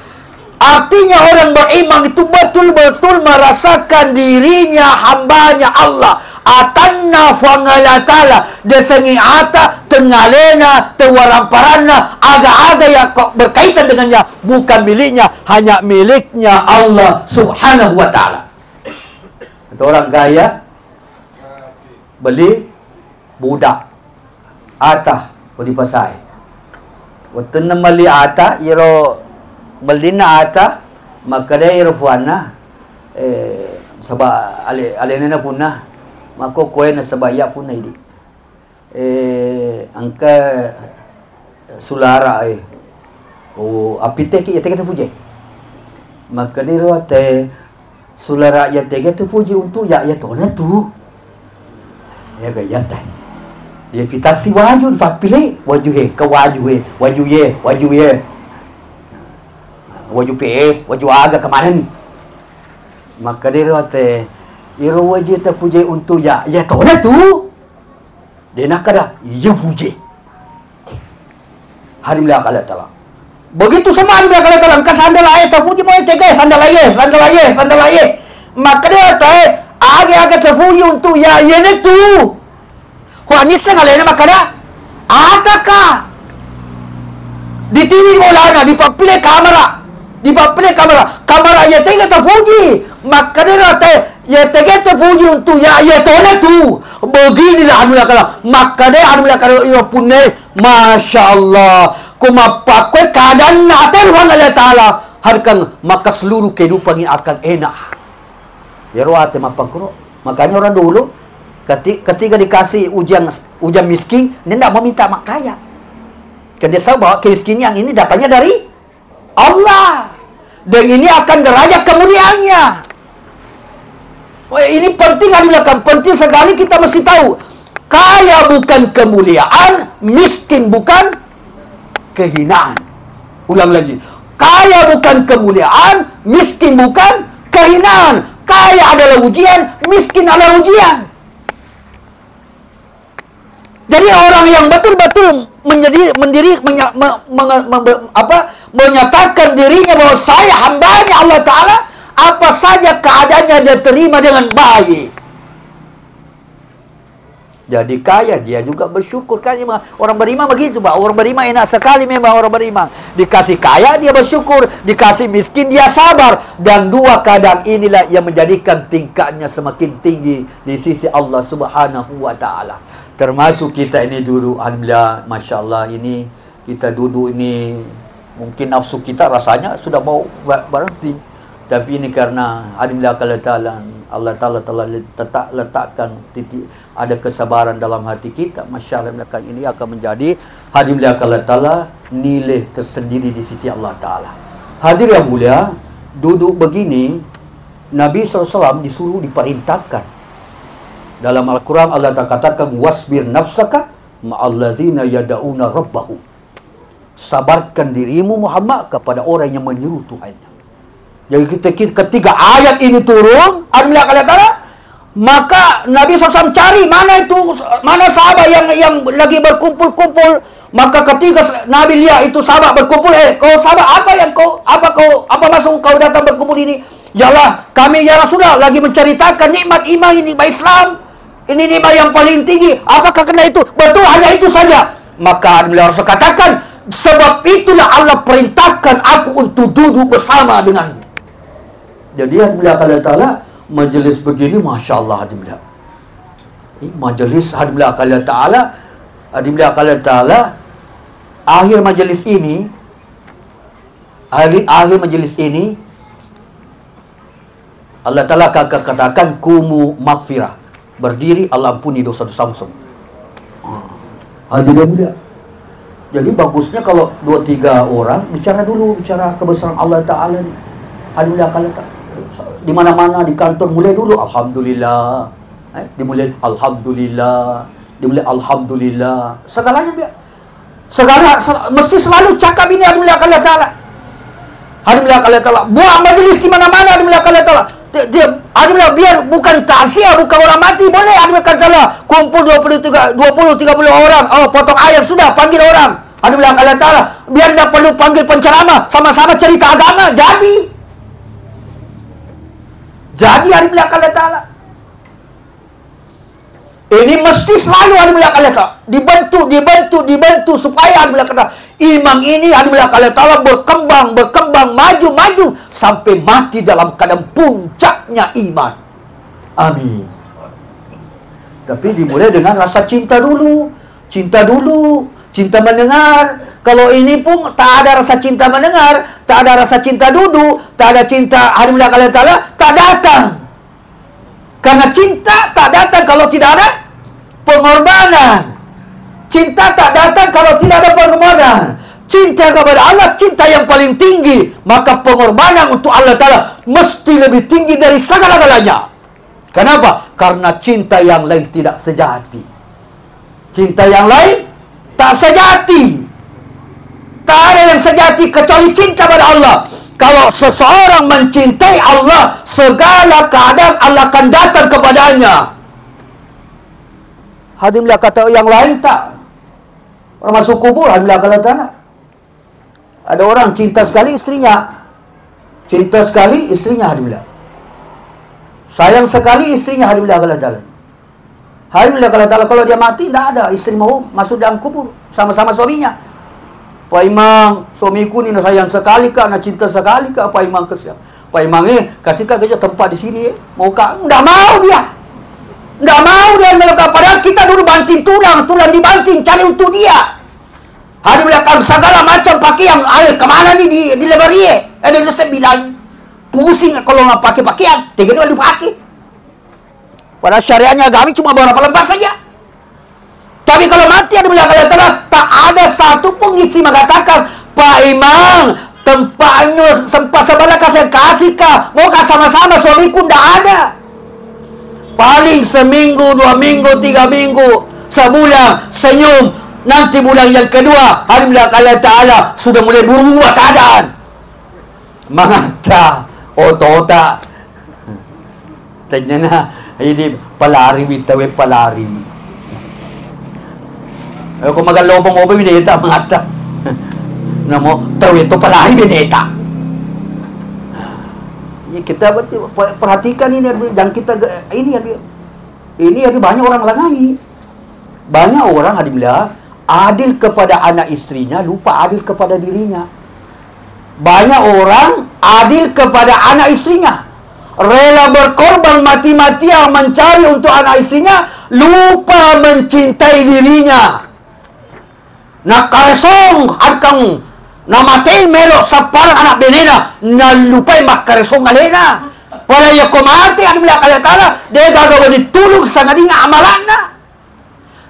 Speaker 1: Artinya orang beriman itu betul-betul merasakan dirinya hambanya Allah. Atanna fangalatala desengi ata tengalena tewaramparana aga-aga yang berkaitan dengannya bukan miliknya, hanya miliknya Allah Subhanahu wa taala. Ada orang gaya beli budak ata di pasai. Waktu mali ata iro belina ata maka dia iro fuana sabah alena punah maka koe na sabaya punah ini angka sulara apite ki yate puji maka dia ro te sulara yate puji untuk ya tona tu ya gaya tai dia kita si waju pilih waju waju PS waju aga kemana ni maka dia rata iro waju ta puji untuk ya tahu dah tu dia nak kada ya puji hari belakang Allah Ta'ala begitu sama hari belakang Allah Ta'ala kan sandal ayat ta puji mau tege sandal ayat maka dia rata aga ta puji untuk ya ni tu Kuanisa ngalena makana ataka di TV molana di papile kamera Di bapelek kamera ya tega terpuji. Maka dia tega terpuji untuk ya tona tu. Beginilah alhamdulillah kalau. Maka dia alhamdulillah kalau ia punai. Masya Allah. Kumapakoy keadaan natin Allah Ta'ala. Harkan maka seluruh kehidupan ini akan enak. Ya ruwate mapangkuro. Makanya orang dulu ketika dikasih ujian miskin, dia tidak meminta mak kaya. Karena dia tahu bahwa kemiskinan ini datangnya dari Allah. Dan ini akan derajat kemuliaannya. Ini penting adalah penting sekali kita mesti tahu. Kaya bukan kemuliaan, miskin bukan kehinaan. Ulang lagi. Kaya bukan kemuliaan, miskin bukan kehinaan. Kaya adalah ujian, miskin adalah ujian. Jadi orang yang betul-betul menyatakan dirinya bahwa saya hambanya Allah Ta'ala, apa saja keadaannya dia terima dengan baik. Jadi kaya, dia juga bersyukur. Kan orang beriman begitu, Pak. Orang beriman enak sekali memang orang beriman. Dikasih kaya, dia bersyukur. Dikasih miskin, dia sabar. Dan dua keadaan inilah yang menjadikan tingkatnya semakin tinggi di sisi Allah Subhanahu wa Ta'ala. Termasuk kita ini dulu, alhamdulillah, Masya Allah, ini kita duduk ini, mungkin nafsu kita rasanya sudah mau berhenti. Tapi ini karena alhamdulillah Allah Ta'ala telah letakkan titik, ada kesabaran dalam hati kita. Masya Allah, ini akan menjadi alhamdulillah Allah Ta'ala nilai tersendiri di sisi Allah Ta'ala. Hadir yang mulia, duduk begini, Nabi SAW disuruh diperintahkan. Dalam Al-Quran Allah katakan, wasbir nafsaka ma'alladzina yada'una rabbahu. Sabarkan dirimu Muhammad kepada orang yang menyeru Tuhannya. Jadi ketika ayat ini turun, alhamdulillah Allah, maka Nabi SAW cari mana sahabat yang lagi berkumpul-kumpul. Maka ketika Nabi lihat itu sahabat berkumpul, kau sahabat apa maksud kau datang berkumpul ini? Yalah, kami ya Rasulullah lagi menceritakan nikmat iman ini, Islam. Ini nikmat yang paling tinggi. Apakah kena itu? Betul, hanya itu saja. Maka alhamdulillah Rasul katakan, sebab itulah Allah perintahkan aku untuk duduk bersama dengan. Jadi alhamdulillah Allah Ta'ala, majlis begini, Masya Allah, alhamdulillah. Majlis alhamdulillah Allah Ta'ala, alhamdulillah Allah Ta'ala, akhir majlis ini, akhir majlis ini, Allah Ta'ala akan katakan, kumu maghfirah. Berdiri, Allah ampuni dosa-dosamu semua. Hadirin mulia. Jadi bagusnya kalau 2-3 orang bicara kebesaran Allah Ta'ala. Alhamdulillah kalau di mana-mana di kantor mulai dulu alhamdulillah. Dimulai alhamdulillah, dimulai alhamdulillah. Segalanya mesti selalu cakap ini alhamdulillah Allah Ta'ala. Alhamdulillah Allah Ta'ala. Buat majlis di mana-mana alhamdulillah Allah Ta'ala. Alhamdulillah biar bukan takziah, bukan orang mati, boleh alhamdulillah Allah. Kumpul 20-30 orang. Oh, potong ayam sudah, panggil orang. Alhamdulillah Allah Ta'ala. Biar tidak perlu panggil penceramah, sama-sama cerita agama. Jadi alhamdulillah Allah Ta'ala. Ini mesti selalu alhamdulillah Allah Ta'ala. Dibantu supaya alhamdulillah Allah Ta'ala. Iman ini alhamdulillah Allah Ta'ala berkembang, maju sampai mati dalam keadaan puncaknya iman. Amin. Tapi dimulai dengan rasa cinta dulu. Cinta mendengar. Kalau ini pun tak ada rasa cinta mendengar, tak ada rasa cinta duduk, tak ada cinta alhamdulillah Allah Ta'ala, tak datang. Karena cinta tak datang kalau tidak ada pengorbanan. Cinta tak datang kalau tidak ada pengorbanan. Cinta kepada Allah, cinta yang paling tinggi. Maka pengorbanan untuk Allah Ta'ala mesti lebih tinggi dari segala-galanya. Kenapa? Karena cinta yang lain tidak sejati. Cinta yang lain tak sejati. Tak ada yang sejati kecuali cinta pada Allah. Kalau seseorang mencintai Allah, segala keadaan Allah akan datang kepadanya. Alhamdulillah kata yang lain tak. Orang masuk kubur, alhamdulillah kalau tak. Ada orang cinta sekali istrinya. Alhamdulillah. Sayang sekali istrinya, alhamdulillah kalau tak. Alhamdulillah kalau tak. Kalau dia mati, tidak ada. Istri mau masuk dalam kubur sama-sama suaminya. Pak Imam, suamiku ni nak sayang sekali kak, nak cinta sekali kak. Pak Imam kesian. Pak Imam kasihkan kerja tempat di sini. Mau kak? Nggak mau dia. Nggak mau dia melekat. Padahal kita dulu banting tulang dibanting, cari untuk dia. Hari belakang segala macam pakaian. Kemana nih di lebarie? Ada yang saya bilang, pusing kalau nggak pakai pakaian. Tiga dua dipakai. Padahal syariatnya agama cuma beberapa lembar saja. Tapi kalau mati ada bilang Allah tak ada satu pun isi mengatakan, Pak Imam, tempatnya sempat sebelah saya kasih kah? Mau kah sama-sama suamiku? Tidak ada. Paling seminggu, 2 minggu, 3 minggu, sebulan, senyum. Nanti bulan yang kedua, hari bilang Allah Ta'ala sudah mulai berubah keadaan. Mengata, otak. Tanya ini pelari, bitawe pelari. Kung magalobong mo bineta mangata. Namo tahu itu pelari bineta. Ini kita perhatikan ini dan kita ini ada banyak orang langai. Banyak orang adillah adil kepada anak istrinya, lupa adil kepada dirinya. Banyak orang adil kepada anak istrinya, rela berkorban mati-matian mencari untuk anak istrinya, lupa mencintai dirinya. Nak karesong adkang namatay melok sa parang anak benena nalupay makaresong alena. Para ya kumati ang mula kalatala de gagawa ni tulong sa naging amalan na.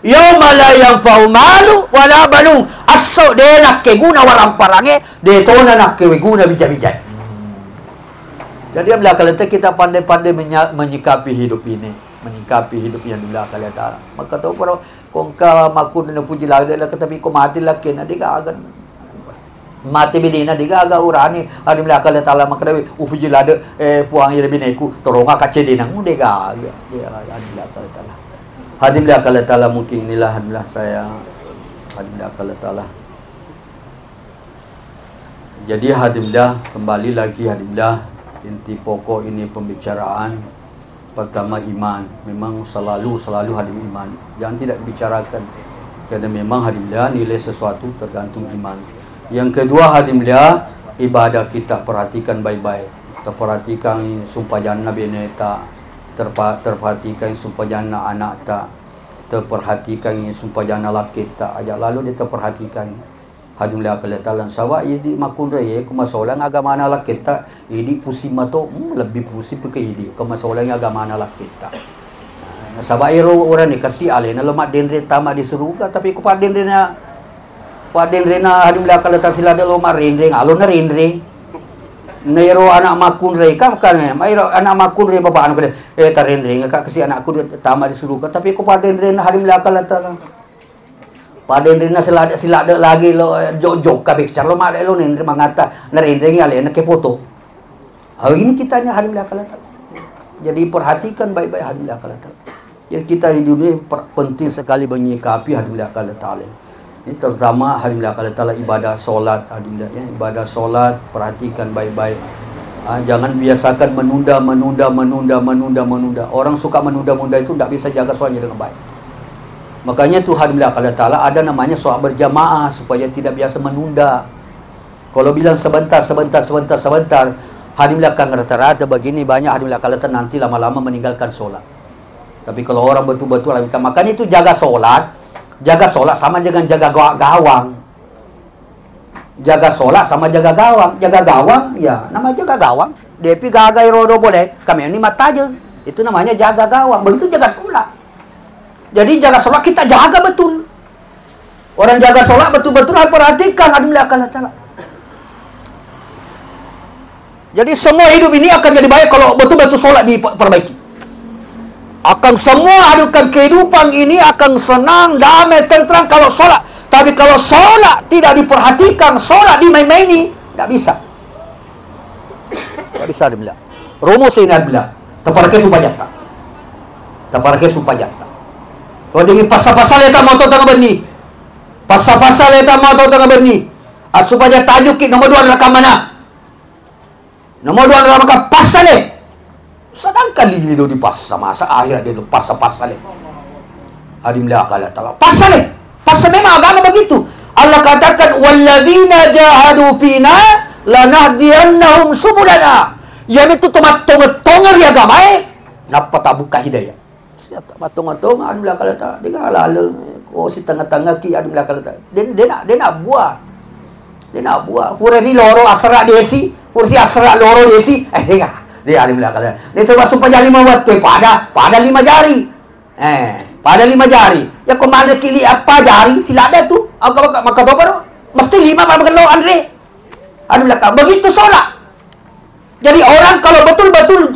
Speaker 1: Yawma la yanfa'u malu wala banun aso de nakeguna warang parange de to na nakewiguna bijay-bijay. Jadi ang mula kalatala kita pandai-pandai menyikapi hidup ini, menyikapi hidup yang di mula kalatala. Maka tahu para kung ka makun na puji lagi lah katabi ko mati laki na di ka agan mati binina di ka aga urani adim la kala tala makadawi upuji lade puang ire bineku toronga kace dinang di ka aga dia adim la kala tala hadim la kala tala mungkin inilah alhamdulillah saya hadim la kala tala. Jadi hadimlah kembali lagi hadimlah inti pokok ini pembicaraan. Pertama iman, memang selalu hadim iman. Jangan tidak bicarakan, kerana memang hadimlah nilai sesuatu tergantung iman. Yang kedua hadimlah ibadah kita perhatikan baik-baik. Terperhatikan sumpah jannah bineta, terperhatikan sumpah jannah anak tak, terperhatikan sumpah jannah laki tak. Ajak lalu dia terperhatikan. Hadimlah kelihatan sawa idi makun raya kumasolang agama na lakita idi pusing mato lebih pusing ke idi kumasolang agama na lakita sawa iro orang ni kasi ale na lemak denre tama di suruga tapi ku padenre na hadimlah kelihatan sila de lemak renre alon na renre nairo anak makun raya kan mairo anak makun raya babaan ko ta renre ngaka kasi anakku tama di suruga tapi ku padenre na hadimlah kelihatan pada Indri na sila lagi lo jok kabik charlo mada lo Indri mangata na Indri ngali na ke foto. Hari ini kita ni hari belakang. Jadi perhatikan baik-baik hari belakang. Yang kita di dunia penting sekali menyikapi hari belakang taala. Ini terutama hari belakang taala ibadah solat hadillah ya, ibadah solat perhatikan baik-baik. Jangan biasakan menunda. Orang suka menunda-nunda itu tidak bisa jaga solatnya dengan baik. Makanya Tuhan bilang kalau Ta'ala ada namanya solat berjamaah supaya tidak biasa menunda. Kalau bilang sebentar, hari belakang rata-rata begini banyak hari belakang nanti lama-lama meninggalkan solat. Tapi kalau orang betul-betul makanya itu jaga solat sama dengan jaga gawang. Jaga solat sama jaga gawang. Jaga gawang, ya nama jaga gawang. Depi gagai rodo boleh, kami ini mata aja. Itu namanya jaga gawang. Begitu jaga solat. Jadi jaga sholat kita jaga betul. Orang jaga sholat betul-betul perhatikan hadimlah Allah Ta'ala. Jadi semua hidup ini akan jadi baik kalau betul-betul sholat diperbaiki. Akan semua adukan kehidupan ini akan senang, damai, tenteram kalau sholat. Tapi kalau sholat tidak diperhatikan, sholat dimain-maini, tidak bisa. Tidak bisa hadimlah. Rumus ini hadimlah. Terpakai sumpah jata. Kau dengar pasal-pasal eta moto tengah berni. Pasal-pasal eta moto tengah berni. Supaya tajuk nombor 2 rakam mana? Nombor 2 rakam pasal sedangkan dia di pasal masa akhir dia pasal-pasal Hadimlah Allah Ta'ala. Pasal memang agama begitu. Allah katakan walladzina jahadu fina lanahdiyannahum subulana. Yang itu tomat-tomat ya gamai. Napa tak buka hidayah? Siapa tengah-tengah anu belakang letak. Dia halal. Oh si tengah-tengah ki anu belakang letak. Dia nak buat. Dia nak buat. Kursi loro asrak desi, kursi asrak loro desi. Dia anu belakang letak. Dia termasuk pada 5 waktu pada 5 jari. Pada 5 jari. Ya kau mana kili apa jari? Sila ada tu. Maka baru mesti 5 makan Andre. Anu belakang. Begitu solat. Jadi orang kalau betul-betul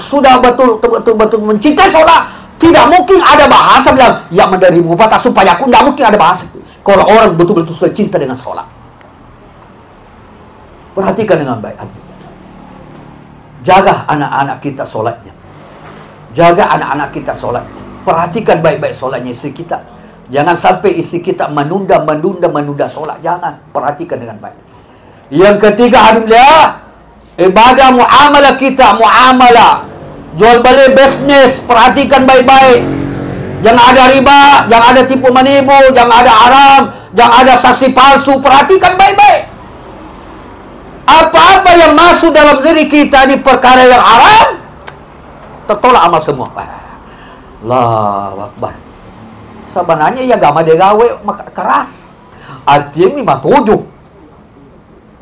Speaker 1: sudah betul-betul mencintai solat, tidak mungkin ada bahasa bilang ya mendarimu patah supaya aku, tidak mungkin ada bahasa itu. Kalau orang betul-betul sudah cinta dengan solat, perhatikan dengan baik. Jaga anak-anak kita solatnya. Jaga anak-anak kita solatnya. Perhatikan baik-baik solatnya istri kita. Jangan sampai istri kita menunda solat. Jangan. Perhatikan dengan baik. Yang ketiga, alhamdulillah, ibadah muamalah kita, muamalah jual beli bisnis, perhatikan baik-baik. Jangan ada riba, jangan ada tipu menipu, jangan ada haram, jangan ada saksi palsu. Perhatikan baik-baik. Apa-apa yang masuk dalam diri kita di perkara yang haram, tertolak amal semua. Allahu Akbar. Sebenarnya ya agama dia gawe keras. Artinya 57.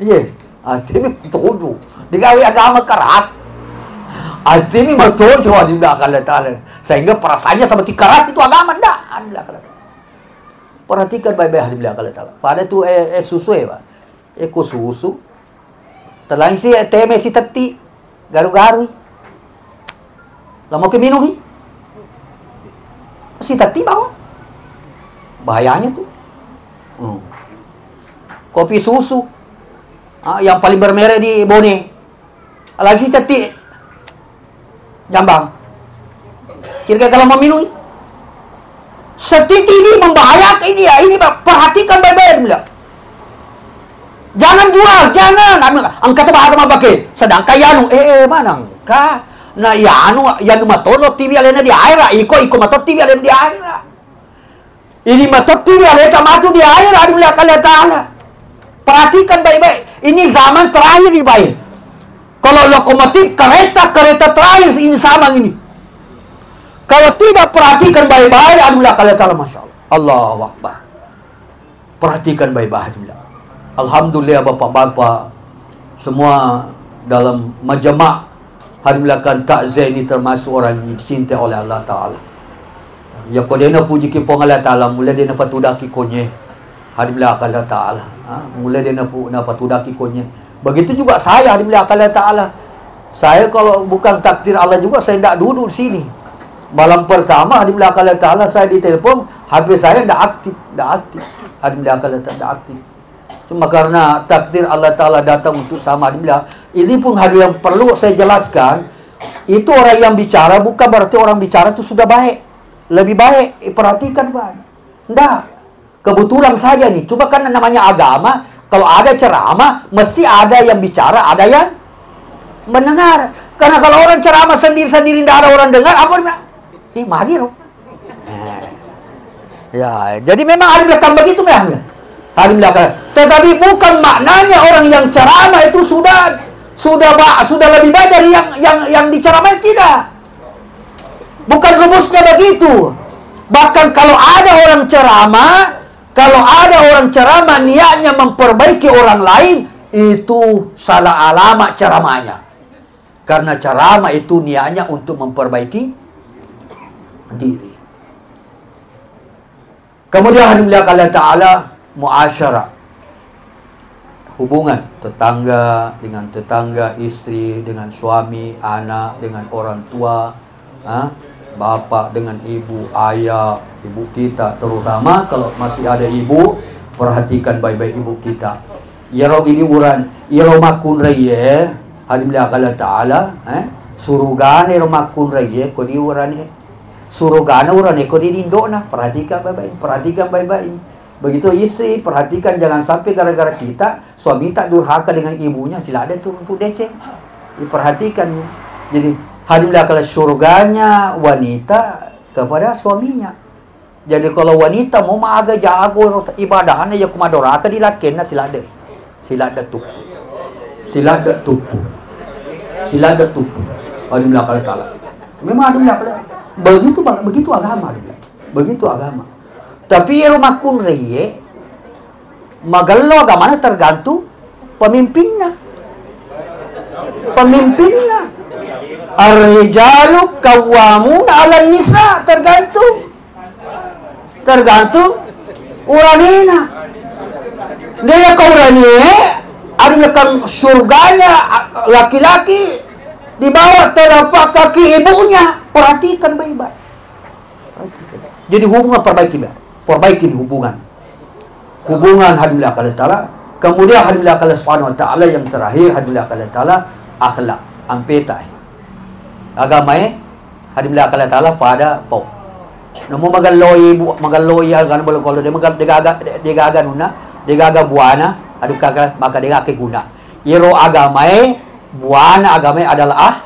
Speaker 1: Iya, artinya 57. Digawe agama keras. Artinya 57 di belakang Allah. Sehingga perasaannya seperti keras itu agama enggak. Perhatikan baik-baik di belakang Allah. Pada tu susu Pak. Eko susu. Telain si teme si teti. Garu-garu. Lama ke minum ni. Si teti bawa. Bahayanya tu. Kopi susu. Yang paling bermerek di Bone. Lagi teti Jambang. Kira-kira kalau mau minum setiti ini membahayakan ini ya. Ini perhatikan baik-baik. Jangan jual, jangan. Angkat apa pakai. Sedangkan yanu mana angka. Nah yanu matolo TV alena di aira. Iko matolo TV alena di aira. Ini matolo TV alena matu di aira. Adi melihat kalian ta'ala. Perhatikan baik-baik. Ini zaman terakhir nih baik. Kalau lokomotif kereta terakhir ini sama ini. Kalau tidak perhatikan baik-baik, alhamdulillah kalian taala masya Allah. Allahu Akbar. Perhatikan baik-baik. Alhamdulillah bapak-bapak semua dalam majma' alhamdulillah kan takzia ini termasuk orang yang dicintai oleh Allah Taala. Ya kau dia nak puji kifong Allah Taala, mula dia nak patudaki konye. Alhamdulillah Allah Taala. Mula dia nak patudaki konye. Begitu juga saya di belakang Allah Ta'ala. Saya kalau bukan takdir Allah juga, saya tidak duduk di sini. Malam pertama di belakang Allah Ta'ala, saya ditelepon, HP saya tidak aktif. Di belakang Allah Ta'ala aktif. Cuma karena takdir Allah Ta'ala datang untuk sama di belakang. Ini pun hal yang perlu saya jelaskan. Itu orang yang bicara, bukan berarti orang bicara itu sudah baik. Lebih baik, perhatikan Pak. Tidak. Kebetulan saja nih. Cuma kan namanya agama. Kalau ada ceramah, mesti ada yang bicara, ada yang mendengar. Karena kalau orang ceramah sendiri-sendiri, tidak ada orang dengar, apa dia? Mahir. Ya, jadi memang hari belakang begitu ya. Hari belakang. Tetapi bukan maknanya orang yang ceramah itu sudah lebih baik dari yang diceramai, tidak. Bukan rumusnya begitu. Bahkan kalau ada orang ceramah, niatnya memperbaiki orang lain, itu salah alamat ceramahnya. Karena ceramah itu niatnya untuk memperbaiki diri. Kemudian alhamdulillah Allah Ta'ala, muasyarah. Hubungan tetangga dengan tetangga, istri dengan suami, anak dengan orang tua, bapak dengan ibu, ayah, ibu kita, terutama kalau masih ada ibu, perhatikan baik-baik ibu kita. Yarau ini uran, yarau makun raya, alhamdulillah Allah Ta'ala, surugane makun raya, kau di uran surugane uran kau di indo na, perhatikan baik-baik ini. Begitu istri, perhatikan jangan sampai gara-gara kita, suami tak durhaka dengan ibunya, sila ada tu untuk deceng. Diperhatikan. Jadi alhamdulillah kalau surganya wanita kepada suaminya. Jadi kalau wanita mau agak jago ibadahnya ya kumadoraka dilakukan sila ada. Sila dak tupu. Sila dak tupu. Sila dak tupu. Alhamdulillah kalau taala. Memang alhamdulillah begitu agama dia. Begitu agama. Tapi rumah kun reye magallo agama tergantung pemimpinnya. Pemimpinnya. Ar-rijalu qawwamun 'alan nisa, tergantung uranina. Dia kaurani ada surganya laki-laki di bawah telapak kaki ibunya. Perhatikan baik-baik. Jadi hubungan perbaiki hubungan alhamdulillah taala. Kemudian alhamdulillah subhanahu wa taala yang terakhir alhamdulillah taala akhlak ampeta agama alhamdulillah taala pada pau namo magaloy agan bolo kalau dia gaga buana adu kagak maka dia ke guna iro agama buana agama adalah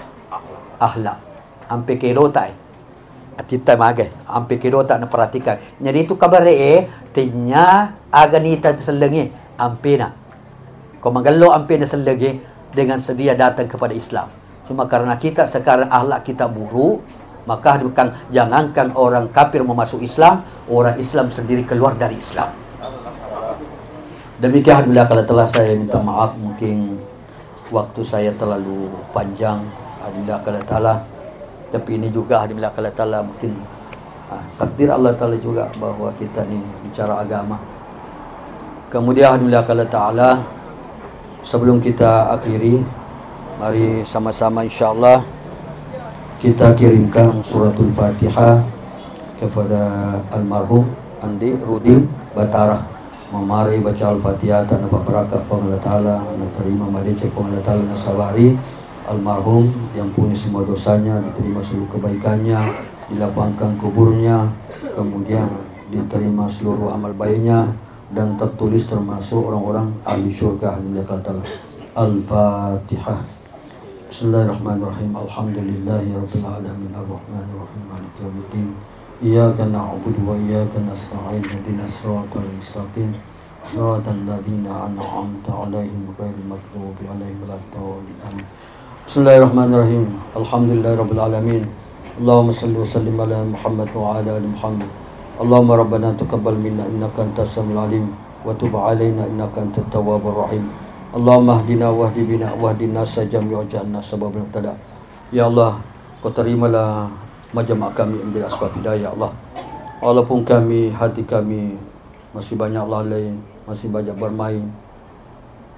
Speaker 1: akhlak ampe kedota kita magai ampe kedota na perhatikan jadi itu kabar tinya aganita selengi ampena kau magalo ampena selagi dengan sedia datang kepada Islam. Cuma karena kita sekarang akhlak kita buruk, maka bukan jangankan orang kafir memasuk Islam, orang Islam sendiri keluar dari Islam. Demikian alhamdulillah kalau telah saya minta maaf mungkin waktu saya terlalu panjang alhamdulillah kalau taala. Tapi ini juga alhamdulillah kalau taala mungkin takdir Allah taala juga bahwa kita ni bicara agama. Kemudian alhamdulillah kalau taala sebelum kita akhiri, mari sama-sama insyaAllah kita kirimkan suratul Fatihah kepada almarhum Andi Rudi Batara. Mari baca Al-Fatihah dan berkah Allah Ta'ala, terima madece Allah Ta'ala nasabari almarhum yang punya semua dosanya, diterima seluruh kebaikannya, dilapangkan kuburnya, kemudian diterima seluruh amal baiknya, dan tertulis termasuk orang-orang ahli syurga. Al-Fatihah. Bismillahirrahmanirrahim. Alhamdulillahi rabbil alamin arrahmanir rahim maliki yaumiddin. Iyyaka na'budu wa iyyaka nasta'in ihdinas siratal mustaqim siratal ladzina an'amta 'alaihim ghairil maghdubi 'alaihim waladdallin. Bismillahirrahmanirrahim. Alhamdulillahi rabbil alamin. Allahumma shalli wa sallim ala Muhammad wa ala ali Muhammad. Allahumma rabbana taqabbal minna innaka antas samiul alim wa tub alaina innaka antat tawwabur rahim. Allahumma hdina wahdi bina wahdina sajam waj'alna sababal tada. Ya Allah, kau terimalah majma' kami ambil asbab hidayah Allah. Walaupun kami hati kami masih banyak lalai, masih banyak bermain,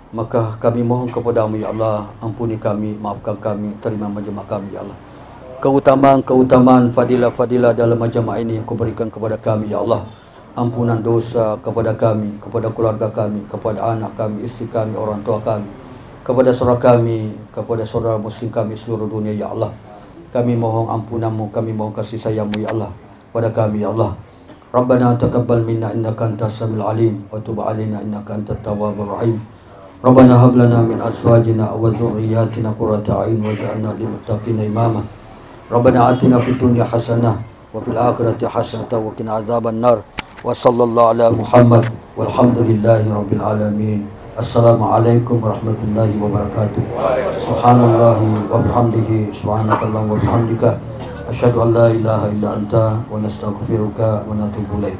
Speaker 1: maka kami mohon kepadamu ya Allah, ampuni kami, maafkan kami, terima majma' kami ya Allah. Keutamaan fadilah dalam majma' ini yang kau berikan kepada kami ya Allah. Ampunan dosa kepada kami, kepada keluarga kami, kepada anak kami, istri kami, orang tua kami, kepada saudara kami, kepada saudara muslim kami seluruh dunia ya Allah. Kami mohon ampunanmu, kami mohon kasih sayangmu ya Allah pada kami ya Allah. Rabbana taqabbal minna innaka antas samiul alim wa tub alaina innaka antat tawwabur rahim. Rabbana hab lana min azwajina wa dhurriyyatina qurrata a'yun waj'alna lil muttaqina imama. Rabbana atina fid dunya hasanah wa fil akhirati hasanah wa qina azaban nar. Wa sallallahu ala Muhammad walhamdulillahi rabbil alamin. Assalamualaikum warahmatullahi wabarakatuh. Subhanallahi wa bihamdihi subhanakallahumma wa bihamdika asyhadu an la ilaha illa anta wa nastaghfiruka wa natubu ilaik.